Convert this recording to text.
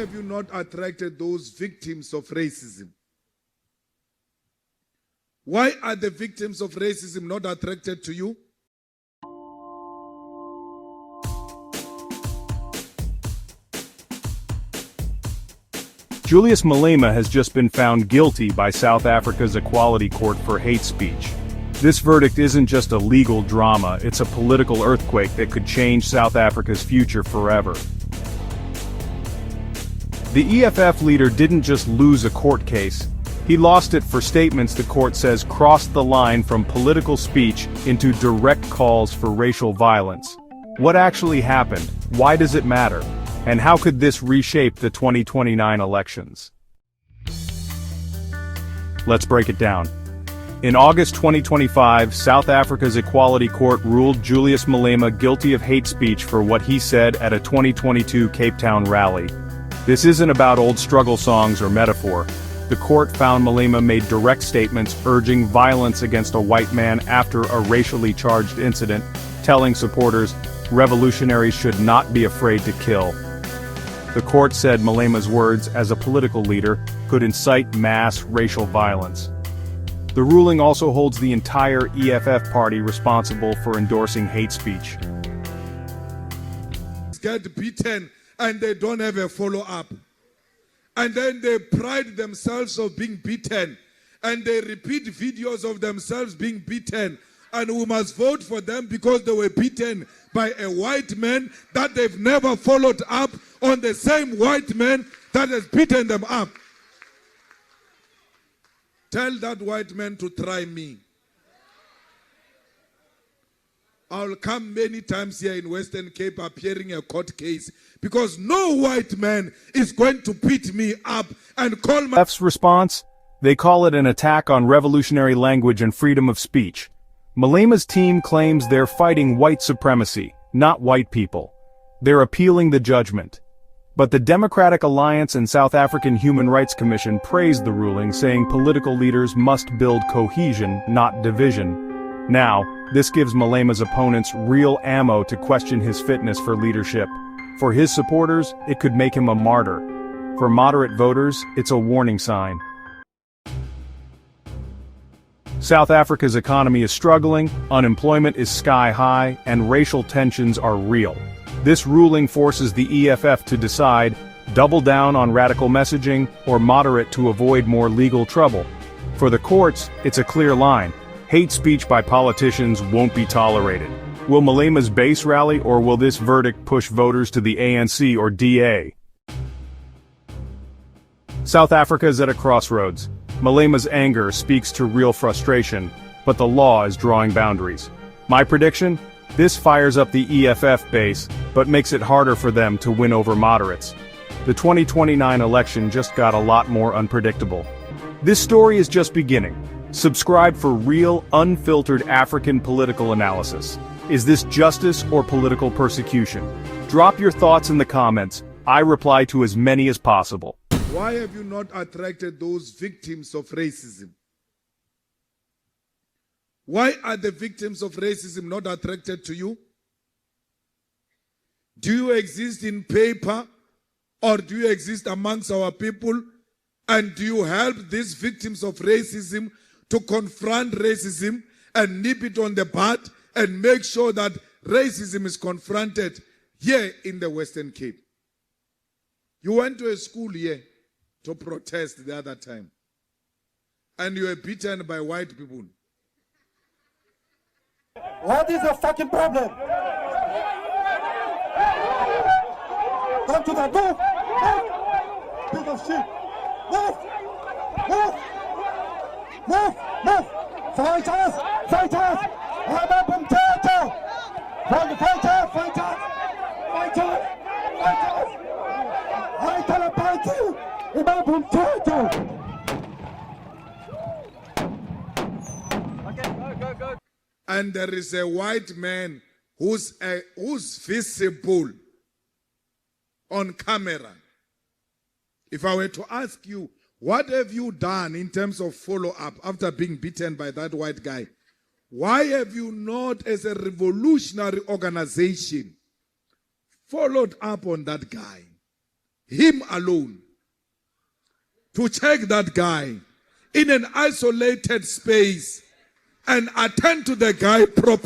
have you not attracted those victims of racism? Why are the victims of racism not attracted to you? Julius Malema has just been found guilty by South Africa's Equality Court for hate speech. This verdict isn't just a legal drama, it's a political earthquake that could change South Africa's future forever. The EFF leader didn't just lose a court case, he lost it for statements the court says crossed the line from political speech into direct calls for racial violence. What actually happened? Why does it matter? And how could this reshape the 2029 elections? Let's break it down. In August 2025, South Africa's Equality Court ruled Julius Malema guilty of hate speech for what he said at a 2022 Cape Town rally. This isn't about old struggle songs or metaphor. The court found Malema made direct statements urging violence against a white man after a racially charged incident, telling supporters, revolutionaries should not be afraid to kill. The court said Malema's words, as a political leader, could incite mass racial violence. The ruling also holds the entire EFF party responsible for endorsing hate speech. Get beaten and they don't have a follow-up. And then they pride themselves of being beaten. And they repeat videos of themselves being beaten. And we must vote for them because they were beaten by a white man that they've never followed up on the same white man that has beaten them up. Tell that white man to try me. I'll come many times here in Western Cape appearing a court case because no white man is going to beat me up and call my... EFF's response? They call it an attack on revolutionary language and freedom of speech. Malema's team claims they're fighting white supremacy, not white people. They're appealing the judgment. But the Democratic Alliance and South African Human Rights Commission praised the ruling, saying political leaders must build cohesion, not division. Now, this gives Malema's opponents real ammo to question his fitness for leadership. For his supporters, it could make him a martyr. For moderate voters, it's a warning sign. South Africa's economy is struggling, unemployment is sky high, and racial tensions are real. This ruling forces the EFF to decide, double down on radical messaging, or moderate to avoid more legal trouble. For the courts, it's a clear line. Hate speech by politicians won't be tolerated. Will Malema's base rally, or will this verdict push voters to the ANC or DA? South Africa is at a crossroads. Malema's anger speaks to real frustration, but the law is drawing boundaries. My prediction? This fires up the EFF base, but makes it harder for them to win over moderates. The 2029 election just got a lot more unpredictable. This story is just beginning. Subscribe for real, unfiltered African political analysis. Is this justice or political persecution? Drop your thoughts in the comments. I reply to as many as possible. Why have you not attracted those victims of racism? Why are the victims of racism not attracted to you? Do you exist in paper or do you exist amongst our people? And do you help these victims of racism to confront racism and nip it on the bud and make sure that racism is confronted here in the Western Cape? You went to a school here to protest the other time and you were beaten by white people. What is the fucking problem? Come to the move! Move! Piece of shit! Move! Move! Move! Move! Fighters! Fighters! I'm a potato! Fighters! Fighters! Fighters! Fighters! Fighters! Fighters! I'm a potato! And there is a white man who's visible on camera. If I were to ask you, what have you done in terms of follow-up after being beaten by that white guy? Why have you not, as a revolutionary organization, followed up on that guy? him alone, to check that guy in an isolated space and attend to the guy properly.